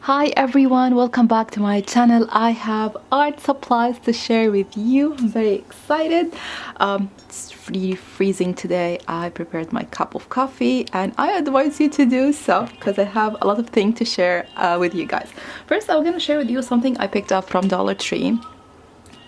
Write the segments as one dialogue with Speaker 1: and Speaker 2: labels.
Speaker 1: Hi everyone, welcome back to my channel. I have art supplies to share with you. I'm very excited. It's really freezing today. I prepared my cup of coffee and I advise you to do so because I have a lot of things to share with you guys. First, I'm going to share with you something I picked up from Dollar Tree.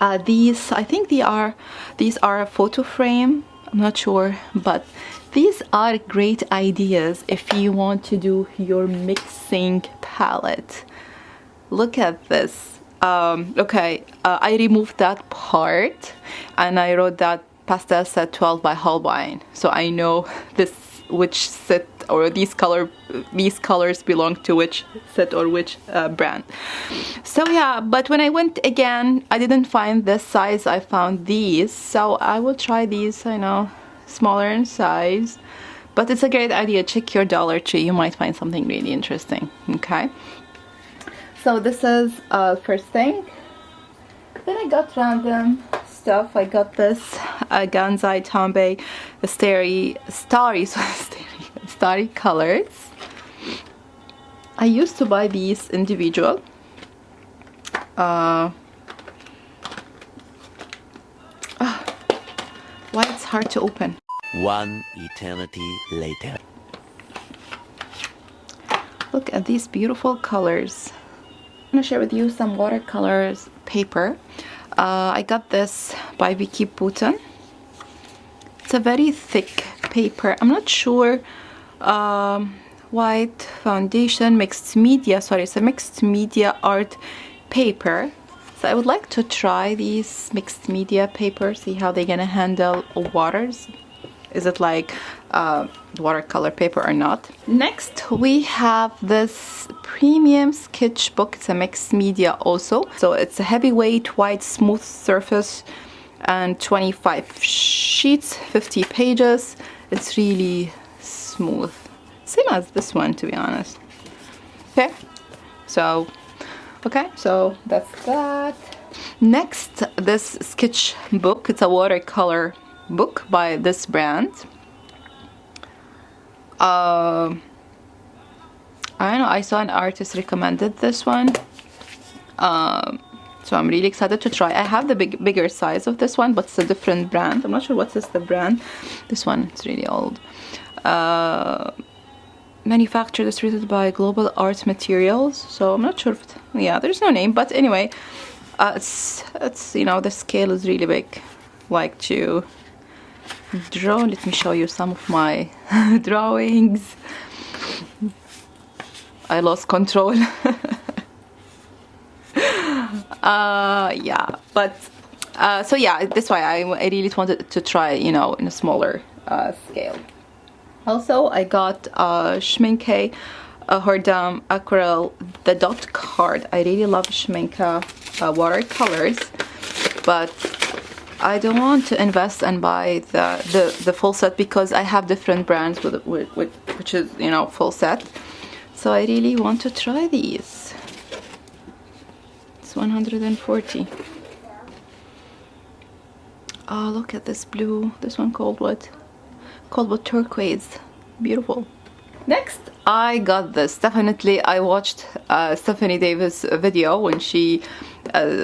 Speaker 1: I think these are a photo frame. I'm not sure, but these are great ideas if you want to do your mixing palette. Look at this. I removed that part and I wrote that Pastels set 12 by Holbein, so I know which set or these colors belong to which set or which brand. So yeah, but when I went again, I didn't find this size. I found these, so I will try these. I know, smaller in size, but it's a great idea. Check your Dollar Tree, you might find something really interesting. Okay, so this is first thing. Then I got random stuff. I got this Gansai Tambi starry colors. I used to buy these individual. Why it's hard to open.
Speaker 2: One eternity later.
Speaker 1: Look at these beautiful colors. I'm gonna share with you some watercolors paper. I got this by Vicky Putin. It's a very thick paper. I'm not sure. White foundation, mixed media. Sorry, it's a mixed media art paper. So I would like to try these mixed media paper, see how they're gonna handle waters. Is it like watercolor paper or not? Next, we have this premium sketchbook. It's a mixed media also. So it's a heavyweight, white, smooth surface and 25 sheets, 50 pages. It's really smooth. Same as this one, to be honest. Okay, so that's that. Next, this sketchbook. It's a watercolor book by this brand. I don't know, I saw an artist recommended this one, so I'm really excited to try. I have the bigger size of this one, but it's a different brand. I'm not sure what is the brand. This one, it's really old. Manufactured, distributed by Global Art Materials. So I'm not sure if yeah, there's no name, but anyway, it's you know, the scale is really big. Like to draw. Let me show you some of my drawings. I lost control. Yeah, but so yeah, that's why I really wanted to try, you know, in a smaller scale. Also, I got Schmincke, Horadam, Aquarell, the dot card. I really love Schmincke watercolors, but I don't want to invest and buy the full set because I have different brands which is, you know, full set. So I really want to try these. It's 140. Oh, look at this blue. This one called what? Called what? Turquoise. Beautiful. Next, I got this. Definitely, I watched Stephanie Davis' video when she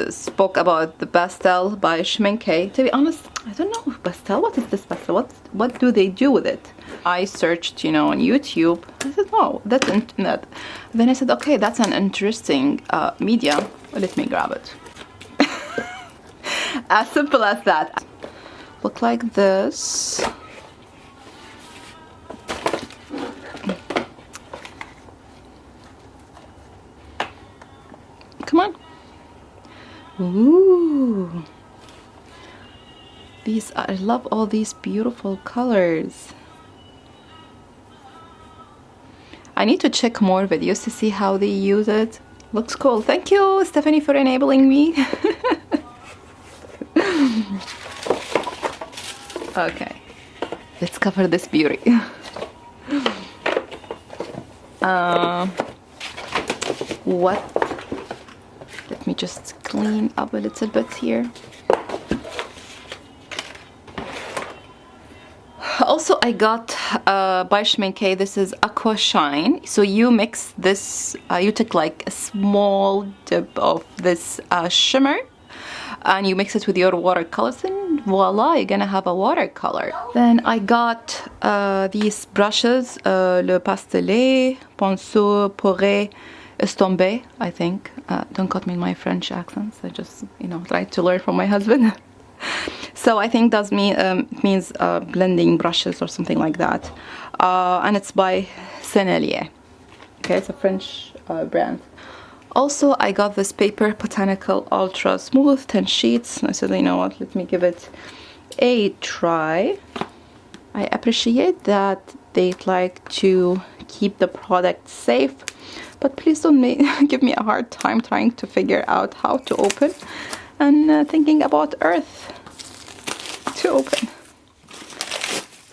Speaker 1: spoke about the pastel by Schmincke. To be honest, I don't know pastel. What is this pastel? What do they do with it? I searched, you know, on YouTube. I said, oh, that's internet. Then I said, okay, that's an interesting medium. Well, let me grab it. As simple as that. Look like this. Come on. Ooh. I love all these beautiful colors. I need to check more videos to see how they use it. Looks cool. Thank you, Stephanie, for enabling me. Okay. Let's cover this beauty. What? Let me just clean up a little bit here. Also, I got by Schmincke. This is Aqua Shine. So you mix this, you take like a small dip of this shimmer and you mix it with your watercolors and voila, you're gonna have a watercolor. Then I got these brushes, Le Pastelet, Pinceau, Poré, Estombé, I think. Don't cut me in my French accents. I just, you know, try to learn from my husband. So I think that means blending brushes or something like that. And it's by Sennelier. Okay, it's a French brand. Also, I got this paper, Botanical Ultra Smooth, 10 sheets. I said, you know what, let me give it a try. I appreciate that they'd like to keep the product safe, but please don't give me a hard time trying to figure out how to open and thinking about Earth to open.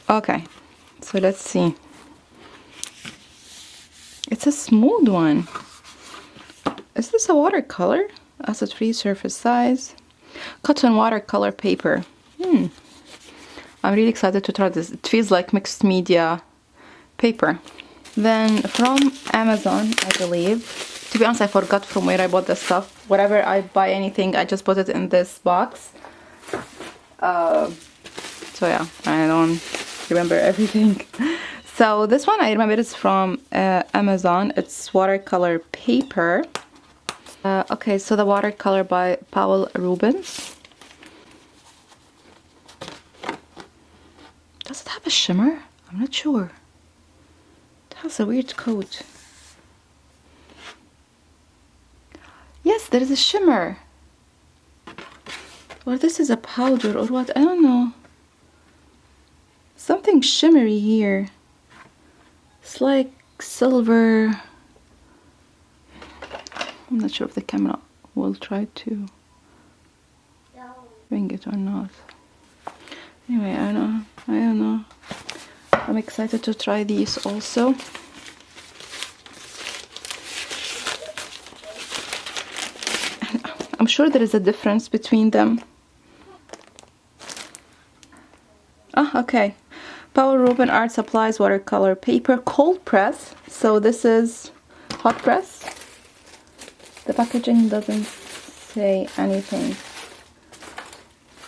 Speaker 1: Okay, so let's see. It's a smooth one. Is this a watercolor? Acid-free surface size. Cotton watercolor paper. I'm really excited to try this. It feels like mixed media paper. Then from Amazon, I believe. To be honest, I forgot from where I bought this stuff. Whenever I buy anything, I just put it in this box. So yeah, I don't remember everything. So this one I remember it's from Amazon. It's watercolor paper. Okay, so the watercolor by Rubens. Does it have a shimmer? I'm not sure. It has a weird coat. Yes, there is a shimmer. Or this is a powder or what? I don't know. Something shimmery here. It's like silver. I'm not sure if the camera will try to bring it or not. Anyway, I don't know. I'm excited to try these also. I'm sure there is a difference between them. Ah, okay. Rubens Art Supplies watercolor paper, cold press. So this is hot press. The packaging doesn't say anything.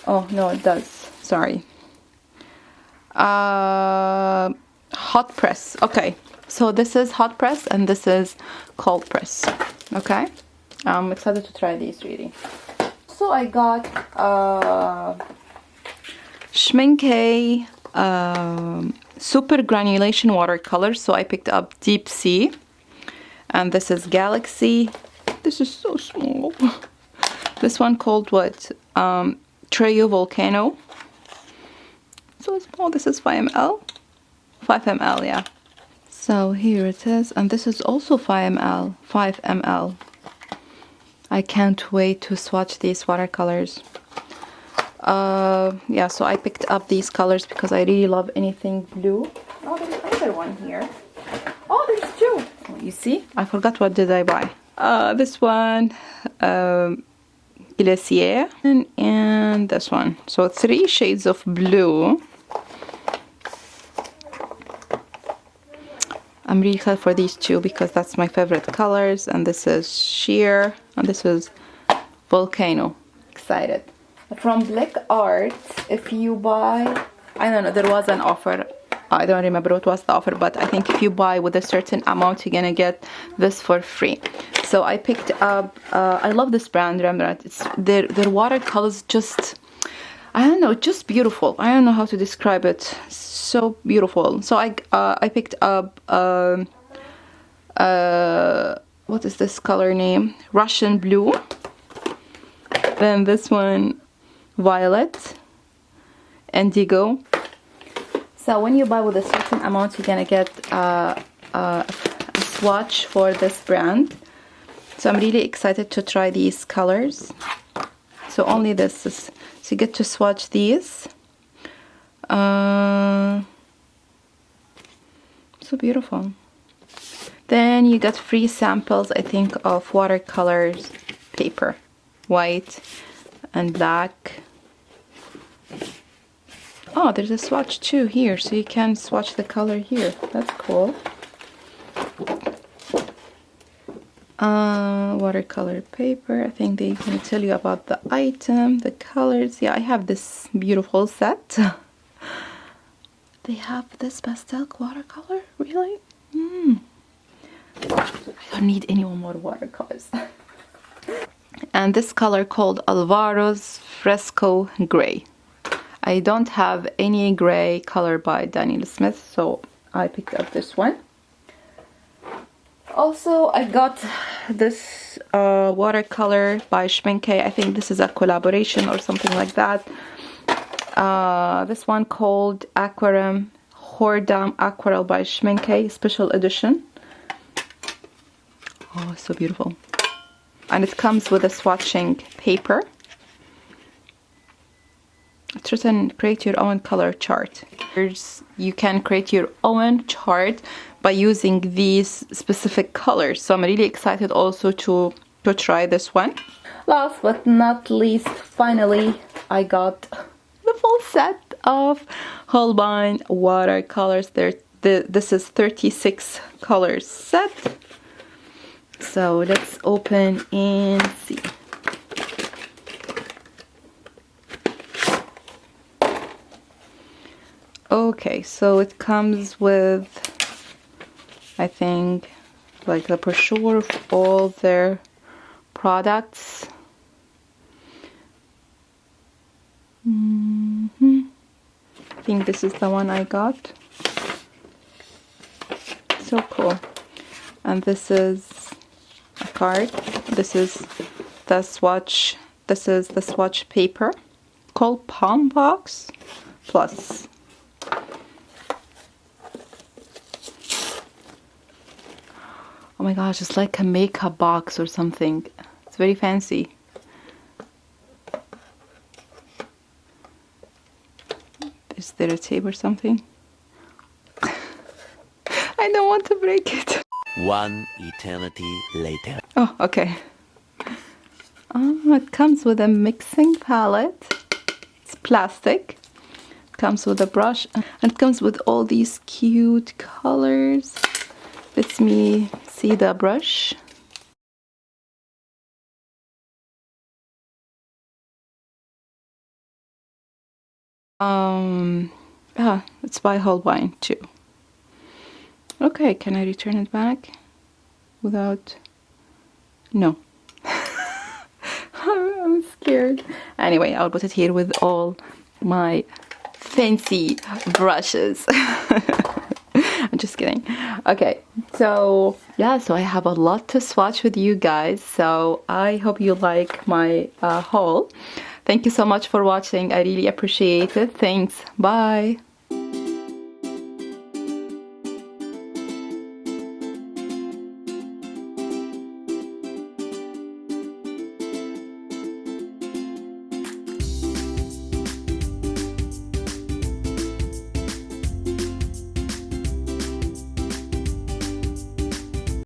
Speaker 1: Oh, no, it does. Sorry. Hot press. Okay. So this is hot press and this is cold press. Okay. I'm excited to try these really. So I got Schmincke Supergranulation watercolor. So I picked up Deep Sea. And this is Galaxy. This is so small. This one called what? Trio Volcano. So small. This is 5 ml. 5 ml, yeah. So here it is. And this is also 5 ml. 5 ml. I can't wait to swatch these watercolors. Yeah, so I picked up these colors because I really love anything blue. Oh, there's another one here. Oh, there's two. Oh, you see? I forgot what did I buy. This one, Glacier, and this one. So 3 shades of blue. I'm really excited for these two because that's my favorite colors. And this is Sheer, and this is Volcano. Excited. From Black Art, if you buy, I don't know, there was an offer. I don't remember what was the offer, but I think if you buy with a certain amount, you're gonna get this for free. So I picked up, I love this brand, Rembrandt. It's their watercolors just, I don't know, just beautiful. I don't know how to describe it. So beautiful. So I picked up, what is this color name? Russian Blue. Then this one, Violet, Indigo. So when you buy with a certain amount, you're gonna get a swatch for this brand. So I'm really excited to try these colors. So only this is, so you get to swatch these. So beautiful. Then you got free samples, I think, of watercolors paper, white and black. Oh, there's a swatch too here, so you can swatch the color here. That's cool. Watercolor paper. I think they can tell you about the item, the colors. Yeah, I have this beautiful set. They have this pastel watercolor? Really? I don't need any more watercolors. And this color called Alvaro's Fresco Gray. I don't have any gray color by Daniel Smith, so I picked up this one. Also, I got this watercolor by Schmincke. I think this is a collaboration or something like that. This one called Horadam Aquarell by Schmincke, special edition. Oh, so beautiful. And it comes with a swatching paper. It's written, create your own color chart. You can create your own chart by using these specific colors. So I'm really excited also to try this one. Last but not least, finally, I got the full set of Holbein watercolors. This is 36 colors set. So let's open and see. Okay, so it comes with, I think, like the brochure of all their products. I think this is the one I got. So cool. And this is a card. This is the swatch. This is the swatch paper called Palm Box Plus. Oh my gosh, it's like a makeup box or something. It's very fancy. Is there a tape or something? I don't want to break it.
Speaker 2: One eternity later.
Speaker 1: Oh, okay. Oh, it comes with a mixing palette. It's plastic. It comes with a brush. And it comes with all these cute colors. Let me see the brush. It's by Holbein too. Okay, can I return it back without? No. I'm scared. Anyway, I'll put it here with all my fancy brushes. I'm just kidding. Okay, so yeah, so I have a lot to swatch with you guys, so I hope you like my haul. Thank you so much for watching. I really appreciate it. Thanks. Bye.